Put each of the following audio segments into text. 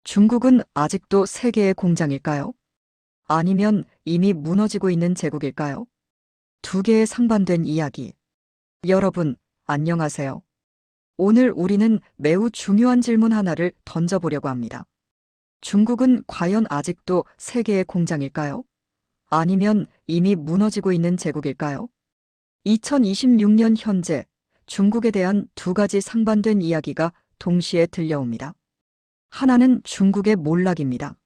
중국은 아직도 세계의 공장일까요? 아니면 이미 무너지고 있는 제국일까요? 두 개의 상반된 이야기. 여러분, 안녕하세요. 오늘 우리는 매우 중요한 질문 하나를 던져보려고 합니다. 중국은 과연 아직도 세계의 공장일까요? 아니면 이미 무너지고 있는 제국일까요? 2026년 현재 중국에 대한 두 가지 상반된 이야기가 동시에 들려옵니다. 하나는 중국의 몰락입니다.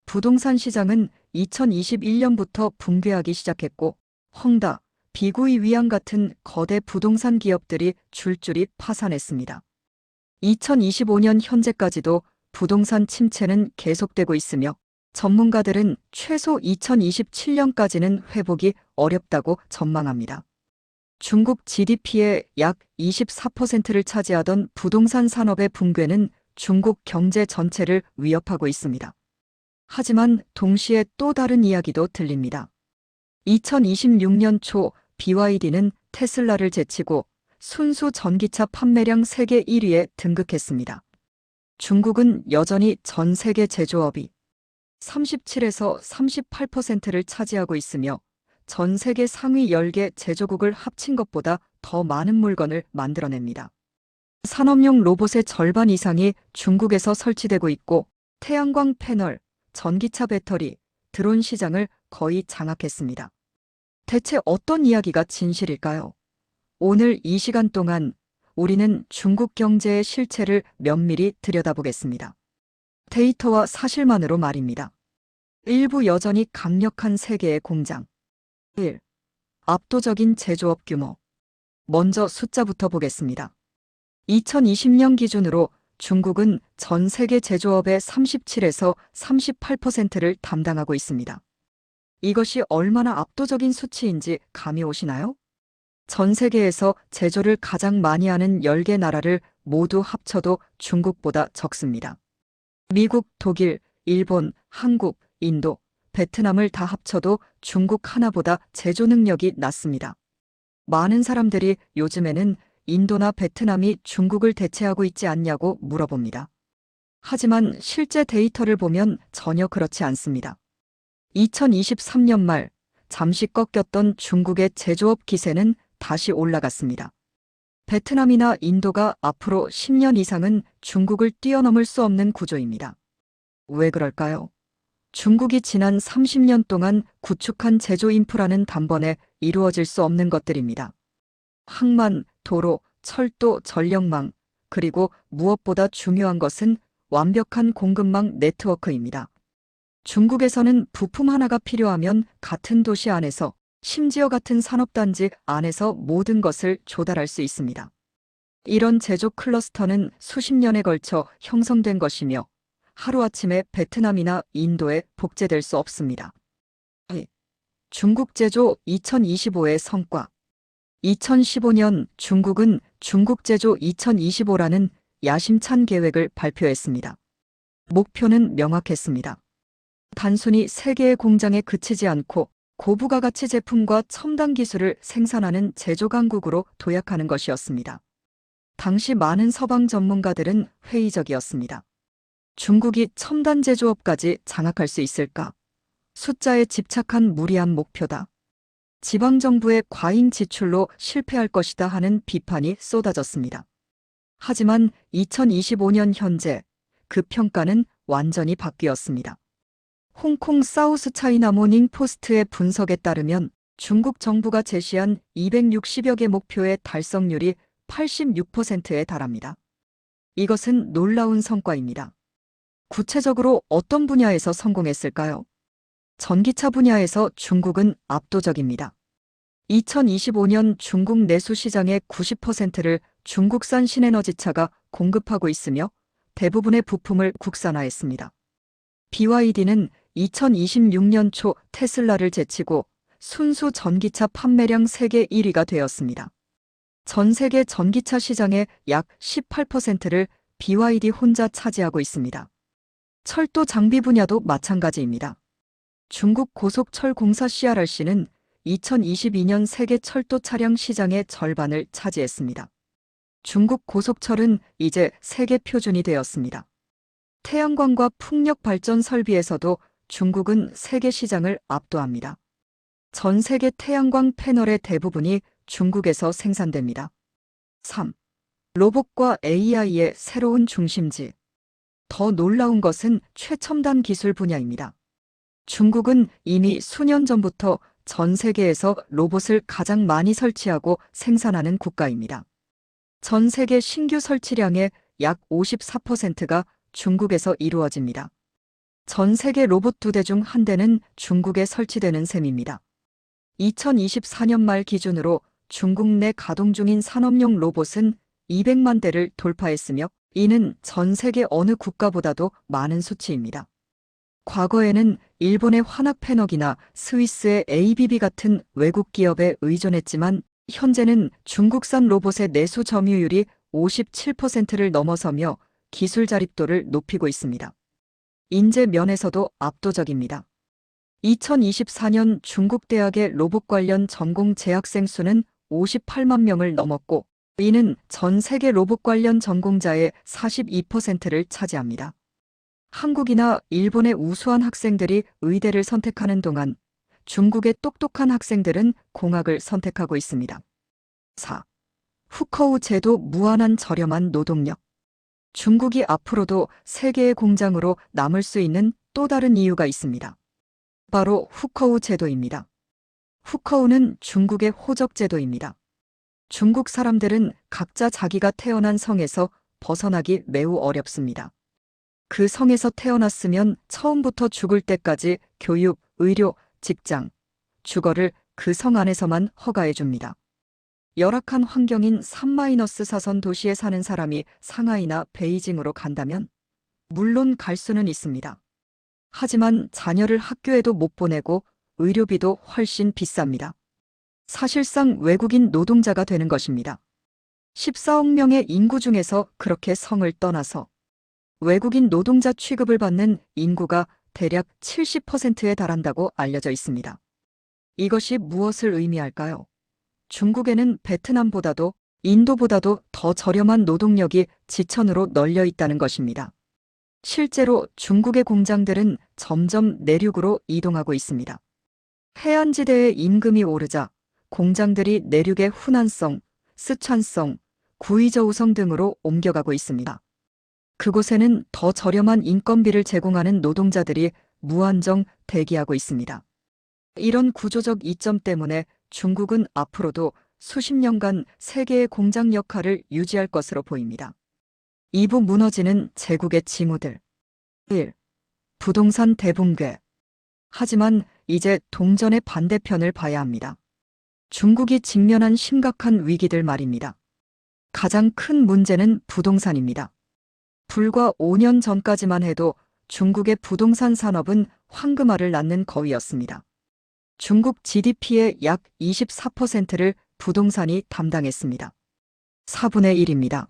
부동산 시장은 2021년부터 붕괴하기 시작했고, 헝다, 비구이 위안 같은 거대 부동산 기업들이 줄줄이 파산했습니다. 2025년 현재까지도 부동산 침체는 계속되고 있으며, 전문가들은 최소 2027년까지는 회복이 어렵다고 전망합니다. 중국 GDP의 약 24%를 차지하던 부동산 산업의 붕괴는 중국 경제 전체를 위협하고 있습니다. 하지만 동시에 또 다른 이야기도 들립니다. 2026년 초 BYD는 테슬라를 제치고 순수 전기차 판매량 세계 1위에 등극했습니다. 중국은 여전히 전 세계 제조업이 37에서 38%를 차지하고 있으며 전 세계 상위 10개 제조국을 합친 것보다 더 많은 물건을 만들어냅니다. 산업용 로봇의 절반 이상이 중국에서 설치되고 있고 태양광 패널, 전기차 배터리, 드론 시장을 거의 장악했습니다. 대체 어떤 이야기가 진실일까요? 오늘 이 시간 동안 우리는 중국 경제의 실체를 면밀히 들여다보겠습니다. 데이터와 사실만으로 말입니다. 일부 여전히 강력한 세계의 공장. 1. 압도적인 제조업 규모. 먼저 숫자부터 보겠습니다. 2020년 기준으로 중국은 전 세계 제조업의 37에서 38%를 담당하고 있습니다. 이것이 얼마나 압도적인 수치인지 감이 오시나요? 전 세계에서 제조를 가장 많이 하는 10개 나라를 모두 합쳐도 중국보다 적습니다. 미국, 독일, 일본, 한국, 인도, 베트남을 다 합쳐도 중국 하나보다 제조 능력이 낮습니다. 많은 사람들이 요즘에는 인도나 베트남이 중국을 대체하고 있지 않냐고 물어봅니다. 하지만 실제 데이터를 보면 전혀 그렇지 않습니다. 2023년 말 잠시 꺾였던 중국의 제조업 기세는 다시 올라갔습니다. 베트남이나 인도가 앞으로 10년 이상은 중국을 뛰어넘을 수 없는 구조입니다. 왜 그럴까요? 중국이 지난 30년 동안 구축한 제조 인프라는 단번에 이루어질 수 없는 것들입니다. 항만, 도로, 철도, 전력망, 그리고 무엇보다 중요한 것은 완벽한 공급망 네트워크입니다. 중국에서는 부품 하나가 필요하면 같은 도시 안에서, 심지어 같은 산업단지 안에서 모든 것을 조달할 수 있습니다. 이런 제조 클러스터는 수십 년에 걸쳐 형성된 것이며 하루아침에 베트남이나 인도에 복제될 수 없습니다. 중국 제조 2025의 성과. 2015년 중국은 중국 제조 2025라는 야심찬 계획을 발표했습니다. 목표는 명확했습니다. 단순히 세계의 공장에 그치지 않고 고부가 가치 제품과 첨단 기술을 생산하는 제조 강국으로 도약하는 것이었습니다. 당시 많은 서방 전문가들은 회의적이었습니다. 중국이 첨단 제조업까지 장악할 수 있을까? 숫자에 집착한 무리한 목표다. 지방정부의 과잉 지출로 실패할 것이다 하는 비판이 쏟아졌습니다. 하지만 2025년 현재 그 평가는 완전히 바뀌었습니다. 홍콩 사우스 차이나 모닝 포스트의 분석에 따르면 중국 정부가 제시한 260여 개 목표의 달성률이 86%에 달합니다. 이것은 놀라운 성과입니다. 구체적으로 어떤 분야에서 성공했을까요? 전기차 분야에서 중국은 압도적입니다. 2025년 중국 내수 시장의 90%를 중국산 신에너지차가 공급하고 있으며 대부분의 부품을 국산화했습니다. BYD는 2026년 초 테슬라를 제치고 순수 전기차 판매량 세계 1위가 되었습니다. 전 세계 전기차 시장의 약 18%를 BYD 혼자 차지하고 있습니다. 철도 장비 분야도 마찬가지입니다. 중국 고속철공사 CRRC는 2022년 세계 철도 차량 시장의 절반을 차지했습니다. 중국 고속철은 이제 세계 표준이 되었습니다. 태양광과 풍력 발전 설비에서도 중국은 세계 시장을 압도합니다. 전 세계 태양광 패널의 대부분이 중국에서 생산됩니다. 3. 로봇과 AI의 새로운 중심지. 더 놀라운 것은 최첨단 기술 분야입니다. 중국은 이미 수년 전부터 전 세계에서 로봇을 가장 많이 설치하고 생산하는 국가입니다. 전 세계 신규 설치량의 약 54%가 중국에서 이루어집니다. 전 세계 로봇 2대 중 1대는 중국에 설치되는 셈입니다. 2024년 말 기준으로 중국 내 가동 중인 산업용 로봇은 200만 대를 돌파했으며 이는 전 세계 어느 국가보다도 많은 수치입니다. 과거에는 일본의 화학패널이나 스위스의 ABB 같은 외국 기업에 의존했지만 현재는 중국산 로봇의 내수 점유율이 57%를 넘어서며 기술 자립도를 높이고 있습니다. 인재 면에서도 압도적입니다. 2024년 중국 대학의 로봇 관련 전공 재학생 수는 58만 명을 넘었고 이는 전 세계 로봇 관련 전공자의 42%를 차지합니다. 한국이나 일본의 우수한 학생들이 의대를 선택하는 동안 중국의 똑똑한 학생들은 공학을 선택하고 있습니다. 4. 후커우 제도 무한한 저렴한 노동력. 중국이 앞으로도 세계의 공장으로 남을 수 있는 또 다른 이유가 있습니다. 바로 후커우 제도입니다. 후커우는 중국의 호적 제도입니다. 중국 사람들은 각자 자기가 태어난 성에서 벗어나기 매우 어렵습니다. 그 성에서 태어났으면 처음부터 죽을 때까지 교육, 의료, 직장, 주거를 그 성 안에서만 허가해 줍니다. 열악한 환경인 3-4선 도시에 사는 사람이 상하이나 베이징으로 간다면 물론 갈 수는 있습니다. 하지만 자녀를 학교에도 못 보내고 의료비도 훨씬 비쌉니다. 사실상 외국인 노동자가 되는 것입니다. 14억 명의 인구 중에서 그렇게 성을 떠나서 외국인 노동자 취급을 받는 인구가 대략 70%에 달한다고 알려져 있습니다. 이것이 무엇을 의미할까요? 중국에는 베트남보다도 인도보다도 더 저렴한 노동력이 지천으로 널려 있다는 것입니다. 실제로 중국의 공장들은 점점 내륙으로 이동하고 있습니다. 해안지대의 임금이 오르자 공장들이 내륙의 후난성, 쓰촨성, 구이저우성 등으로 옮겨가고 있습니다. 그곳에는 더 저렴한 인건비를 제공하는 노동자들이 무한정 대기하고 있습니다. 이런 구조적 이점 때문에 중국은 앞으로도 수십 년간 세계의 공장 역할을 유지할 것으로 보입니다. 2부 무너지는 제국의 징후들. 1. 부동산 대붕괴. 하지만 이제 동전의 반대편을 봐야 합니다. 중국이 직면한 심각한 위기들 말입니다. 가장 큰 문제는 부동산입니다. 불과 5년 전까지만 해도 중국의 부동산 산업은 황금알을 낳는 거위였습니다. 중국 GDP의 약 24%를 부동산이 담당했습니다. 4분의 1입니다.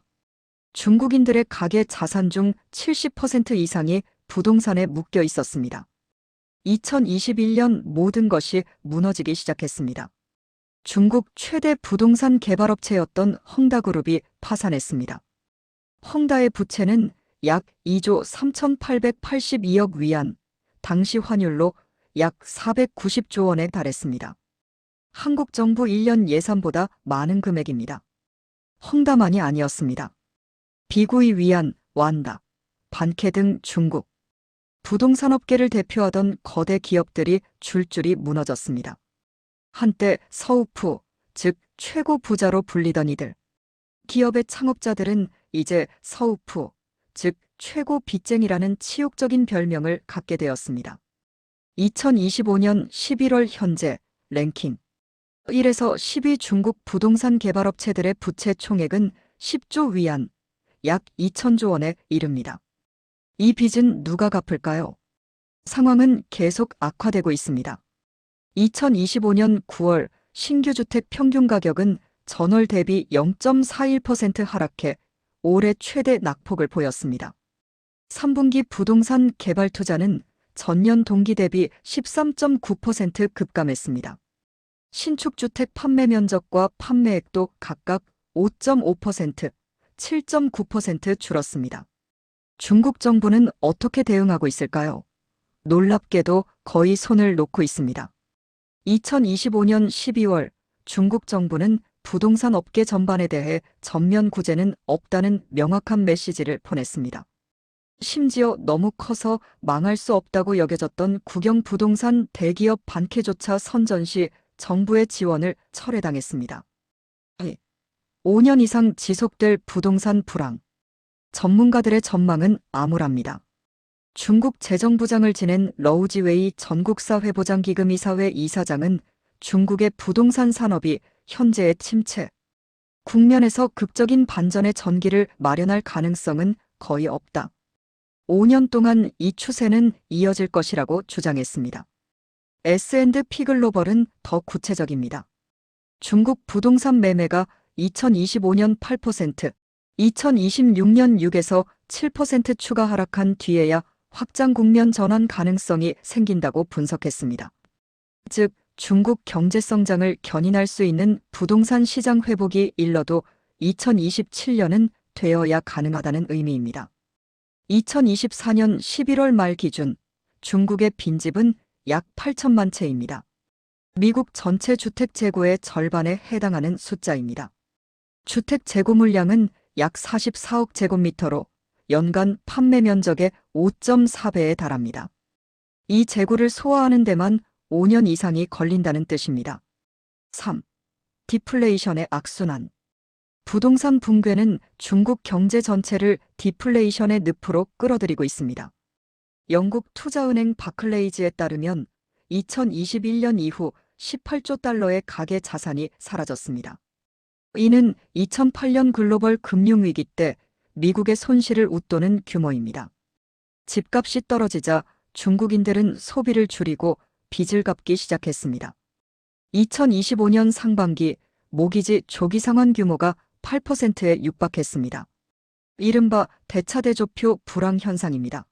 중국인들의 가계 자산 중 70% 이상이 부동산에 묶여 있었습니다. 2021년 모든 것이 무너지기 시작했습니다. 중국 최대 부동산 개발업체였던 헝다그룹이 파산했습니다. 헝다의 부채는 약 2조 3,882억 위안, 당시 환율로 약 490조 원에 달했습니다. 한국 정부 1년 예산보다 많은 금액입니다. 헝다만이 아니었습니다. 비구이 위안, 완다, 반케 등 중국 부동산업계를 대표하던 거대 기업들이 줄줄이 무너졌습니다. 한때 서우프, 즉 최고 부자로 불리던 이들. 기업의 창업자들은 이제 서우프, 즉 최고 빚쟁이라는 치욕적인 별명을 갖게 되었습니다. 2025년 11월 현재 랭킹 1에서 10위 중국 부동산 개발업체들의 부채 총액은 10조 위안, 약 2천조 원에 이릅니다. 이 빚은 누가 갚을까요? 상황은 계속 악화되고 있습니다. 2025년 9월 신규 주택 평균 가격은 전월 대비 0.41% 하락해 올해 최대 낙폭을 보였습니다. 3분기 부동산 개발 투자는 전년 동기 대비 13.9% 급감했습니다. 신축 주택 판매 면적과 판매액도 각각 5.5%, 7.9% 줄었습니다. 중국 정부는 어떻게 대응하고 있을까요? 놀랍게도 거의 손을 놓고 있습니다. 2025년 12월 중국 정부는 부동산 업계 전반에 대해 전면 구제는 없다는 명확한 메시지를 보냈습니다. 심지어 너무 커서 망할 수 없다고 여겨졌던 국영 부동산 대기업 반케조차 선전 시 정부의 지원을 철회당했습니다. 5년 이상 지속될 부동산 불황. 전문가들의 전망은 암울합니다. 중국 재정부장을 지낸 러우지웨이 전국사회보장기금 이사회 이사장은 중국의 부동산 산업이 현재의 침체, 국면에서 극적인 반전의 전기를 마련할 가능성은 거의 없다. 5년 동안 이 추세는 이어질 것이라고 주장했습니다. S&P 글로벌은 더 구체적입니다. 중국 부동산 매매가 2025년 8%, 2026년 6에서 7% 추가 하락한 뒤에야 확장 국면 전환 가능성이 생긴다고 분석했습니다. 즉, 중국 경제 성장을 견인할 수 있는 부동산 시장 회복이 일러도 2027년은 되어야 가능하다는 의미입니다. 2024년 11월 말 기준 중국의 빈집은 약 8천만 채입니다. 미국 전체 주택 재고의 절반에 해당하는 숫자입니다. 주택 재고 물량은 약 44억 제곱미터로 연간 판매 면적의 5.4배에 달합니다. 이 재고를 소화하는 데만 5년 이상이 걸린다는 뜻입니다. 3. 디플레이션의 악순환. 부동산 붕괴는 중국 경제 전체를 디플레이션의 늪으로 끌어들이고 있습니다. 영국 투자은행 바클레이즈에 따르면 2021년 이후 18조 달러의 가계 자산이 사라졌습니다. 이는 2008년 글로벌 금융위기 때 미국의 손실을 웃도는 규모입니다. 집값이 떨어지자 중국인들은 소비를 줄이고 빚을 갚기 시작했습니다. 2025년 상반기 모기지 조기 상환 규모가 8%에 육박했습니다. 이른바 대차대조표 불황 현상입니다.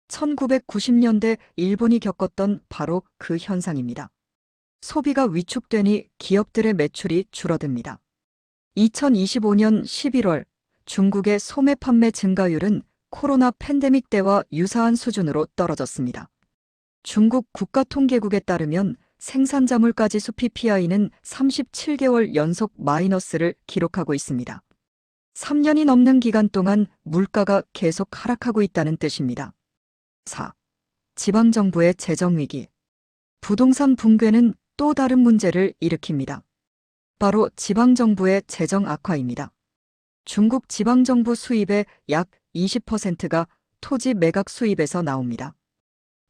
1990년대 일본이 겪었던 바로 그 현상입니다. 소비가 위축되니 기업들의 매출이 줄어듭니다. 2025년 11월 중국의 소매 판매 증가율은 코로나 팬데믹 때와 유사한 수준으로 떨어졌습니다. 중국 국가통계국에 따르면 생산자물가지 수 PPI는 37개월 연속 마이너스를 기록하고 있습니다. 3년이 넘는 기간 동안 물가가 계속 하락하고 있다는 뜻입니다. 4. 지방정부의 재정위기. 부동산 붕괴는 또 다른 문제를 일으킵니다. 바로 지방정부의 재정 악화입니다. 중국 지방정부 수입의 약 20%가 토지 매각 수입에서 나옵니다.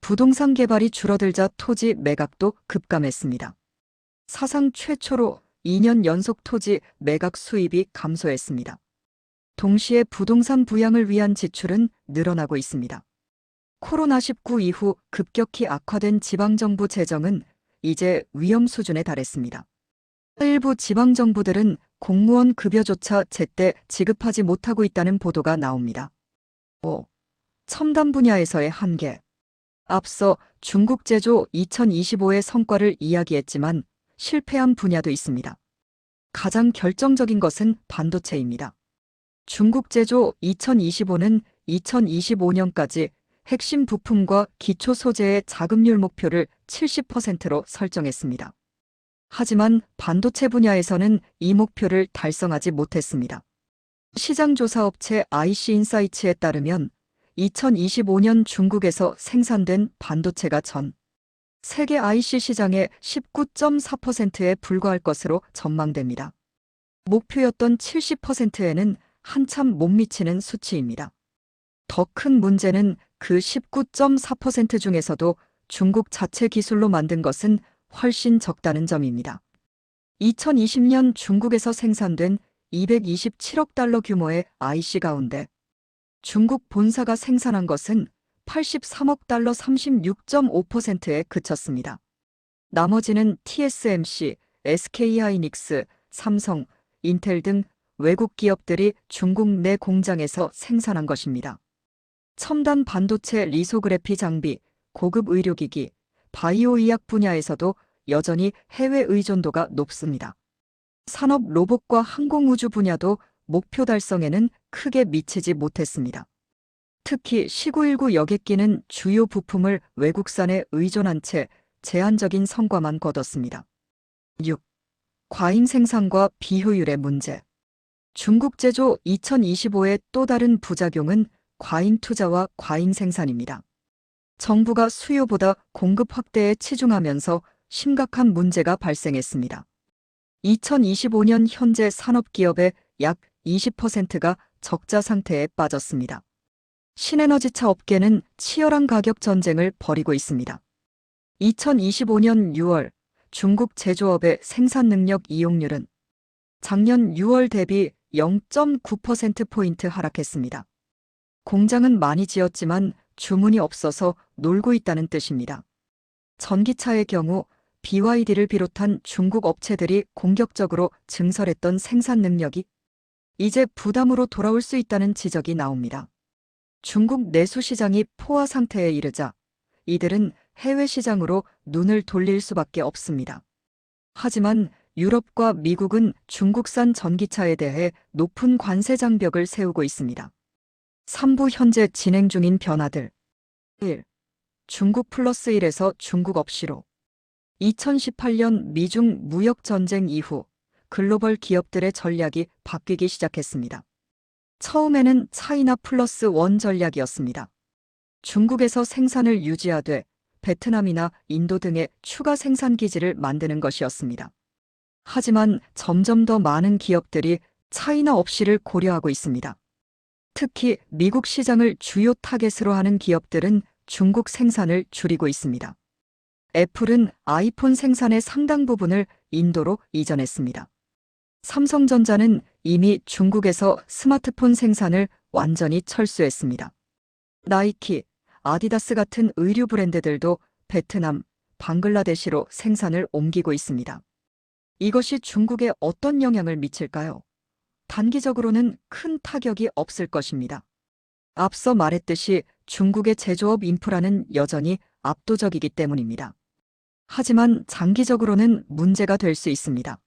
부동산 개발이 줄어들자 토지 매각도 급감했습니다. 사상 최초로 2년 연속 토지 매각 수입이 감소했습니다. 동시에 부동산 부양을 위한 지출은 늘어나고 있습니다. 코로나19 이후 급격히 악화된 지방정부 재정은 이제 위험 수준에 달했습니다. 일부 지방정부들은 공무원 급여조차 제때 지급하지 못하고 있다는 보도가 나옵니다. 5. 첨단 분야에서의 한계. 앞서 중국 제조 2025의 성과를 이야기했지만 실패한 분야도 있습니다. 가장 결정적인 것은 반도체입니다. 중국 제조 2025는 2025년까지 핵심 부품과 기초 소재의 자급률 목표를 70%로 설정했습니다. 하지만 반도체 분야에서는 이 목표를 달성하지 못했습니다. 시장조사업체 IC인사이츠에 따르면 2025년 중국에서 생산된 반도체가 전 세계 IC 시장의 19.4%에 불과할 것으로 전망됩니다. 목표였던 70%에는 한참 못 미치는 수치입니다. 더 큰 문제는 그 19.4% 중에서도 중국 자체 기술로 만든 것은 훨씬 적다는 점입니다. 2020년 중국에서 생산된 227억 달러 규모의 IC 가운데 중국 본사가 생산한 것은 83억 달러 36.5%에 그쳤습니다. 나머지는 TSMC, SK하이닉스, 삼성, 인텔 등 외국 기업들이 중국 내 공장에서 생산한 것입니다. 첨단 반도체 리소그래피 장비, 고급 의료기기, 바이오의학 분야에서도 여전히 해외 의존도가 높습니다. 산업 로봇과 항공우주 분야도 목표 달성에는 크게 미치지 못했습니다. 특히 시구19 여객기는 주요 부품을 외국산에 의존한 채 제한적인 성과만 거뒀습니다. 6. 과잉 생산과 비효율의 문제. 중국 제조 2025의 또 다른 부작용은 과잉 투자와 과잉 생산입니다. 정부가 수요보다 공급 확대에 치중하면서 심각한 문제가 발생했습니다. 2025년 현재 산업기업의 약 20%가 적자 상태에 빠졌습니다. 신에너지차 업계는 치열한 가격 전쟁을 벌이고 있습니다. 2025년 6월 중국 제조업의 생산 능력 이용률은 작년 6월 대비 0.9%포인트 하락했습니다. 공장은 많이 지었지만 주문이 없어서 놀고 있다는 뜻입니다. 전기차의 경우 BYD를 비롯한 중국 업체들이 공격적으로 증설했던 생산 능력이 이제 부담으로 돌아올 수 있다는 지적이 나옵니다. 중국 내수 시장이 포화 상태에 이르자 이들은 해외 시장으로 눈을 돌릴 수밖에 없습니다. 하지만 유럽과 미국은 중국산 전기차에 대해 높은 관세 장벽을 세우고 있습니다. 3부 현재 진행 중인 변화들. 1. 중국 플러스 1에서 중국 없이로. 2018년 미중 무역 전쟁 이후 글로벌 기업들의 전략이 바뀌기 시작했습니다. 처음에는 차이나 플러스 원 전략이었습니다. 중국에서 생산을 유지하되 베트남이나 인도 등의 추가 생산 기지를 만드는 것이었습니다. 하지만 점점 더 많은 기업들이 차이나 없이를 고려하고 있습니다. 특히 미국 시장을 주요 타겟으로 하는 기업들은 중국 생산을 줄이고 있습니다. 애플은 아이폰 생산의 상당 부분을 인도로 이전했습니다. 삼성전자는 이미 중국에서 스마트폰 생산을 완전히 철수했습니다. 나이키, 아디다스 같은 의류 브랜드들도 베트남, 방글라데시로 생산을 옮기고 있습니다. 이것이 중국에 어떤 영향을 미칠까요? 단기적으로는 큰 타격이 없을 것입니다. 앞서 말했듯이 중국의 제조업 인프라는 여전히 압도적이기 때문입니다. 하지만 장기적으로는 문제가 될 수 있습니다.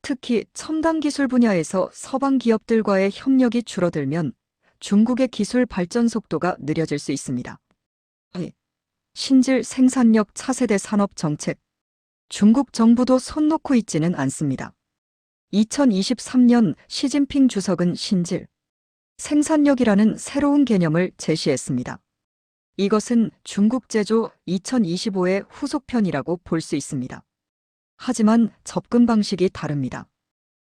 특히 첨단 기술 분야에서 서방 기업들과의 협력이 줄어들면 중국의 기술 발전 속도가 느려질 수 있습니다. 신질 생산력 차세대 산업 정책. 중국 정부도 손 놓고 있지는 않습니다. 2023년 시진핑 주석은 신질 생산력이라는 새로운 개념을 제시했습니다. 이것은 중국 제조 2025의 후속편이라고 볼 수 있습니다. 하지만 접근 방식이 다릅니다.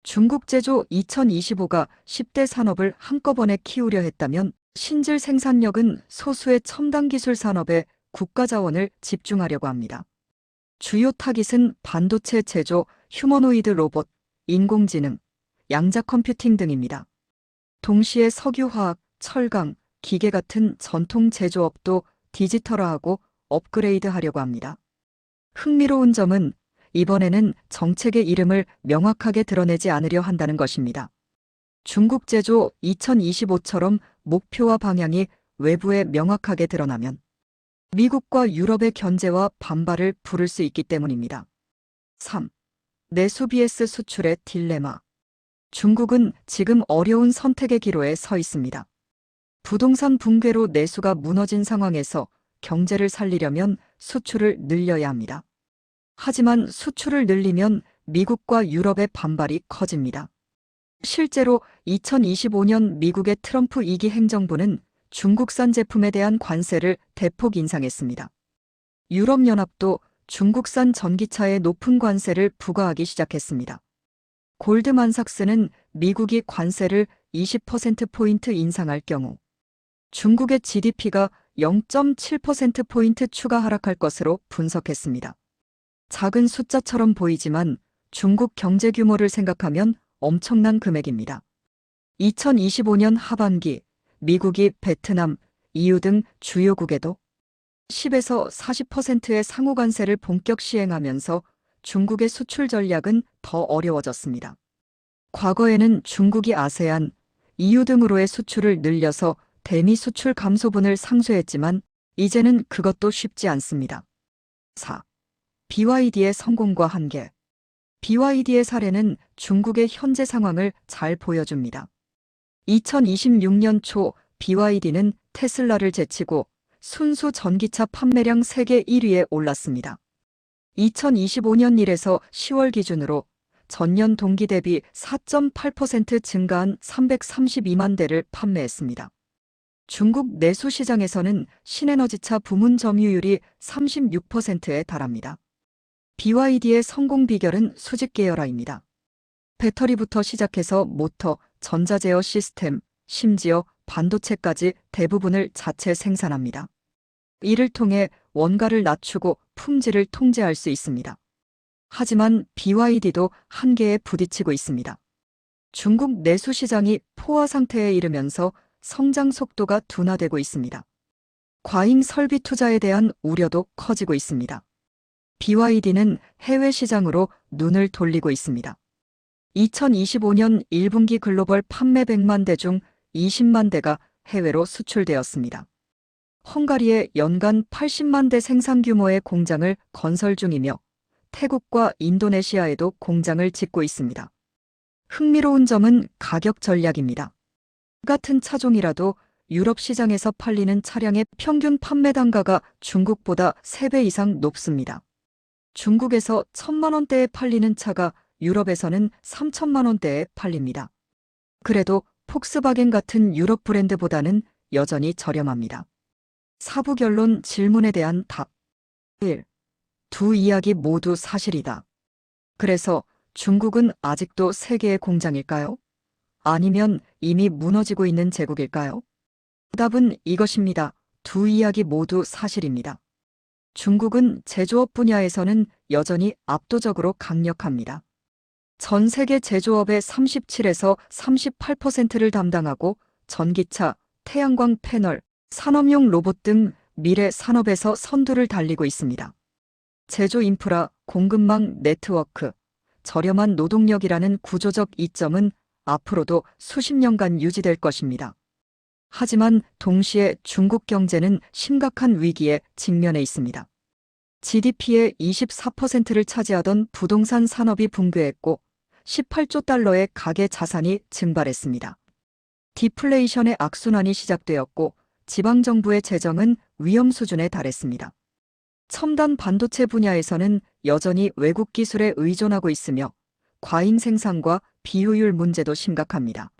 중국 제조 2025가 10대 산업을 한꺼번에 키우려 했다면 신질 생산력은 소수의 첨단 기술 산업에 국가 자원을 집중하려고 합니다. 주요 타깃은 반도체 제조, 휴머노이드 로봇, 인공지능, 양자 컴퓨팅 등입니다. 동시에 석유화학, 철강, 기계 같은 전통 제조업도 디지털화하고 업그레이드하려고 합니다. 흥미로운 점은 이번에는 정책의 이름을 명확하게 드러내지 않으려 한다는 것입니다. 중국 제조 2025처럼 목표와 방향이 외부에 명확하게 드러나면 미국과 유럽의 견제와 반발을 부를 수 있기 때문입니다. 3. 내수 vs 수출의 딜레마. 중국은 지금 어려운 선택의 기로에 서 있습니다. 부동산 붕괴로 내수가 무너진 상황에서 경제를 살리려면 수출을 늘려야 합니다. 하지만 수출을 늘리면 미국과 유럽의 반발이 커집니다. 실제로 2025년 미국의 트럼프 2기 행정부는 중국산 제품에 대한 관세를 대폭 인상했습니다. 유럽연합도 중국산 전기차에 높은 관세를 부과하기 시작했습니다. 골드만삭스는 미국이 관세를 20%포인트 인상할 경우 중국의 GDP가 0.7%포인트 추가 하락할 것으로 분석했습니다. 작은 숫자처럼 보이지만 중국 경제 규모를 생각하면 엄청난 금액입니다. 2025년 하반기 미국이 베트남, EU 등 주요국에도 10에서 40%의 상호관세를 본격 시행하면서 중국의 수출 전략은 더 어려워졌습니다. 과거에는 중국이 아세안, EU 등으로의 수출을 늘려서 대미 수출 감소분을 상쇄했지만 이제는 그것도 쉽지 않습니다. 4. BYD의 성공과 한계. BYD의 사례는 중국의 현재 상황을 잘 보여줍니다. 2026년 초 BYD는 테슬라를 제치고 순수 전기차 판매량 세계 1위에 올랐습니다. 2025년 1에서 10월 기준으로 전년 동기 대비 4.8% 증가한 332만 대를 판매했습니다. 중국 내수 시장에서는 신에너지차 부문 점유율이 36%에 달합니다. BYD의 성공 비결은 수직 계열화입니다. 배터리부터 시작해서 모터, 전자제어 시스템, 심지어 반도체까지 대부분을 자체 생산합니다. 이를 통해 원가를 낮추고 품질을 통제할 수 있습니다. 하지만 BYD도 한계에 부딪히고 있습니다. 중국 내수 시장이 포화 상태에 이르면서 성장 속도가 둔화되고 있습니다. 과잉 설비 투자에 대한 우려도 커지고 있습니다. BYD는 해외 시장으로 눈을 돌리고 있습니다. 2025년 1분기 글로벌 판매 100만 대 중 20만 대가 해외로 수출되었습니다. 헝가리에 연간 80만 대 생산 규모의 공장을 건설 중이며 태국과 인도네시아에도 공장을 짓고 있습니다. 흥미로운 점은 가격 전략입니다. 같은 차종이라도 유럽 시장에서 팔리는 차량의 평균 판매 단가가 중국보다 3배 이상 높습니다. 중국에서 1,000만 원대에 팔리는 차가 유럽에서는 3천만 원대에 팔립니다. 그래도 폭스바겐 같은 유럽 브랜드보다는 여전히 저렴합니다. 사부 결론 질문에 대한 답. 1. 두 이야기 모두 사실이다. 그래서 중국은 아직도 세계의 공장일까요? 아니면 이미 무너지고 있는 제국일까요? 답은 이것입니다. 두 이야기 모두 사실입니다. 중국은 제조업 분야에서는 여전히 압도적으로 강력합니다. 전 세계 제조업의 37에서 38%를 담당하고 전기차, 태양광 패널, 산업용 로봇 등 미래 산업에서 선두를 달리고 있습니다. 제조 인프라, 공급망 네트워크, 저렴한 노동력이라는 구조적 이점은 앞으로도 수십 년간 유지될 것입니다. 하지만 동시에 중국 경제는 심각한 위기에 직면해 있습니다. GDP의 24%를 차지하던 부동산 산업이 붕괴했고 18조 달러의 가계 자산이 증발했습니다. 디플레이션의 악순환이 시작되었고 지방정부의 재정은 위험 수준에 달했습니다. 첨단 반도체 분야에서는 여전히 외국 기술에 의존하고 있으며 과잉 생산과 비효율 문제도 심각합니다.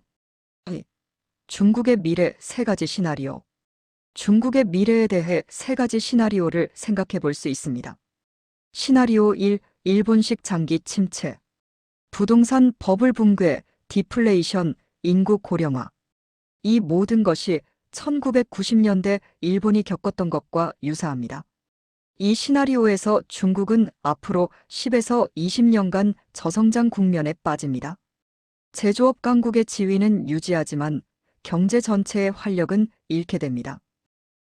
중국의 미래 3가지 시나리오. 중국의 미래에 대해 3가지 시나리오를 생각해 볼 수 있습니다. 시나리오 1. 일본식 장기 침체. 부동산 버블 붕괴, 디플레이션, 인구 고령화. 이 모든 것이 1990년대 일본이 겪었던 것과 유사합니다. 이 시나리오에서 중국은 앞으로 10에서 20년간 저성장 국면에 빠집니다. 제조업 강국의 지위는 유지하지만 경제 전체의 활력은 잃게 됩니다.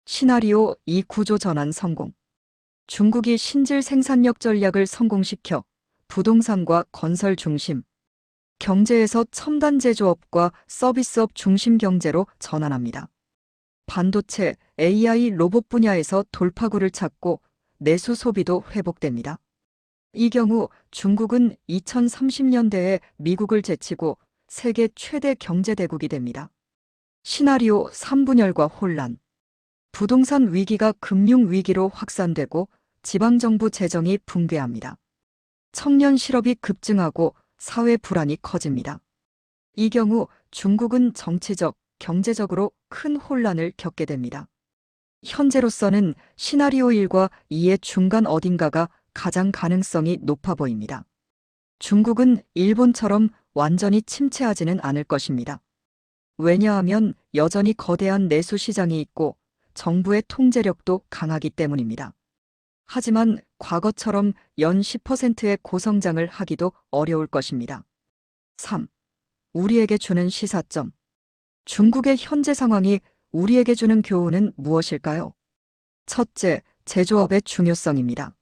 시나리오 2. 구조 전환 성공. 중국이 신질 생산력 전략을 성공시켜 부동산과 건설 중심, 경제에서 첨단 제조업과 서비스업 중심 경제로 전환합니다. 반도체, AI 로봇 분야에서 돌파구를 찾고 내수 소비도 회복됩니다. 이 경우 중국은 2030년대에 미국을 제치고 세계 최대 경제대국이 됩니다. 시나리오 3. 분열과 혼란. 부동산 위기가 금융 위기로 확산되고 지방정부 재정이 붕괴합니다. 청년 실업이 급증하고 사회 불안이 커집니다. 이 경우 중국은 정치적, 경제적으로 큰 혼란을 겪게 됩니다. 현재로서는 시나리오 1과 2의 중간 어딘가가 가장 가능성이 높아 보입니다. 중국은 일본처럼 완전히 침체하지는 않을 것입니다. 왜냐하면 여전히 거대한 내수 시장이 있고 정부의 통제력도 강하기 때문입니다. 하지만 과거처럼 연 10%의 고성장을 하기도 어려울 것입니다. 3. 우리에게 주는 시사점. 중국의 현재 상황이 우리에게 주는 교훈은 무엇일까요? 첫째, 제조업의 중요성입니다.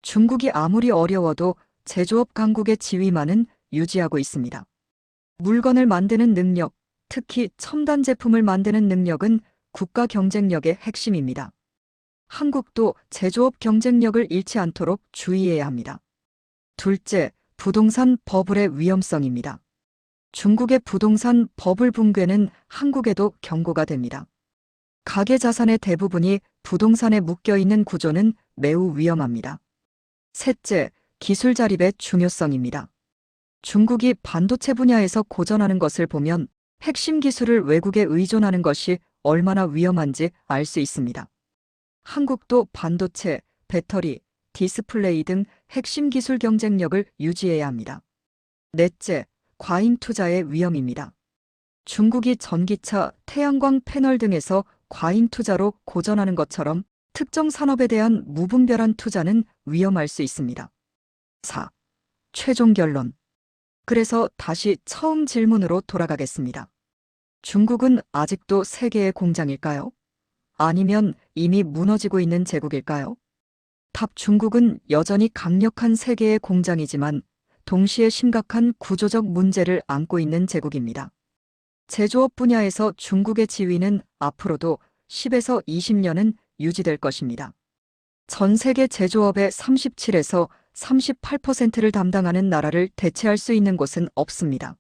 중국이 아무리 어려워도 제조업 강국의 지위만은 유지하고 있습니다. 물건을 만드는 능력, 특히 첨단 제품을 만드는 능력은 국가 경쟁력의 핵심입니다. 한국도 제조업 경쟁력을 잃지 않도록 주의해야 합니다. 둘째, 부동산 버블의 위험성입니다. 중국의 부동산 버블 붕괴는 한국에도 경고가 됩니다. 가계 자산의 대부분이 부동산에 묶여 있는 구조는 매우 위험합니다. 셋째, 기술 자립의 중요성입니다. 중국이 반도체 분야에서 고전하는 것을 보면 핵심 기술을 외국에 의존하는 것이 얼마나 위험한지 알 수 있습니다. 한국도 반도체, 배터리, 디스플레이 등 핵심 기술 경쟁력을 유지해야 합니다. 넷째, 과잉 투자의 위험입니다. 중국이 전기차, 태양광 패널 등에서 과잉 투자로 고전하는 것처럼 특정 산업에 대한 무분별한 투자는 위험할 수 있습니다. 4. 최종 결론. 그래서 다시 처음 질문으로 돌아가겠습니다. 중국은 아직도 세계의 공장일까요? 아니면 이미 무너지고 있는 제국일까요? 답: 중국은 여전히 강력한 세계의 공장이지만 동시에 심각한 구조적 문제를 안고 있는 제국입니다. 제조업 분야에서 중국의 지위는 앞으로도 10에서 20년은 유지될 것입니다. 전 세계 제조업의 37에서 38%를 담당하는 나라를 대체할 수 있는 곳은 없습니다.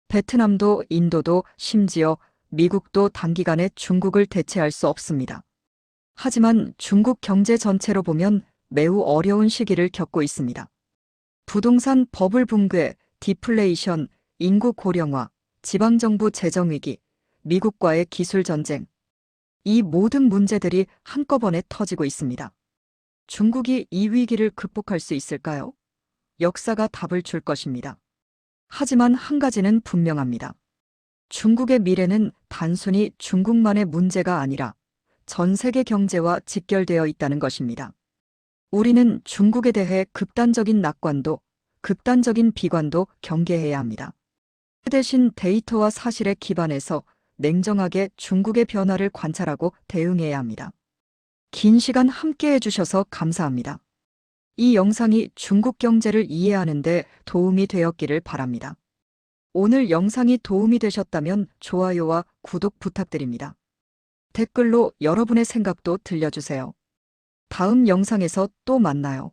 베트남도, 인도도, 심지어 미국도 단기간에 중국을 대체할 수 없습니다. 하지만 중국 경제 전체로 보면 매우 어려운 시기를 겪고 있습니다. 부동산 버블 붕괴, 디플레이션, 인구 고령화, 지방정부 재정위기, 미국과의 기술 전쟁. 이 모든 문제들이 한꺼번에 터지고 있습니다. 중국이 이 위기를 극복할 수 있을까요? 역사가 답을 줄 것입니다. 하지만 한 가지는 분명합니다. 중국의 미래는 단순히 중국만의 문제가 아니라 전 세계 경제와 직결되어 있다는 것입니다. 우리는 중국에 대해 극단적인 낙관도, 극단적인 비관도 경계해야 합니다. 그 대신 데이터와 사실에 기반해서 냉정하게 중국의 변화를 관찰하고 대응해야 합니다. 긴 시간 함께 해주셔서 감사합니다. 이 영상이 중국 경제를 이해하는 데 도움이 되었기를 바랍니다. 오늘 영상이 도움이 되셨다면 좋아요와 구독 부탁드립니다. 댓글로 여러분의 생각도 들려주세요. 다음 영상에서 또 만나요.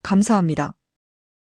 감사합니다.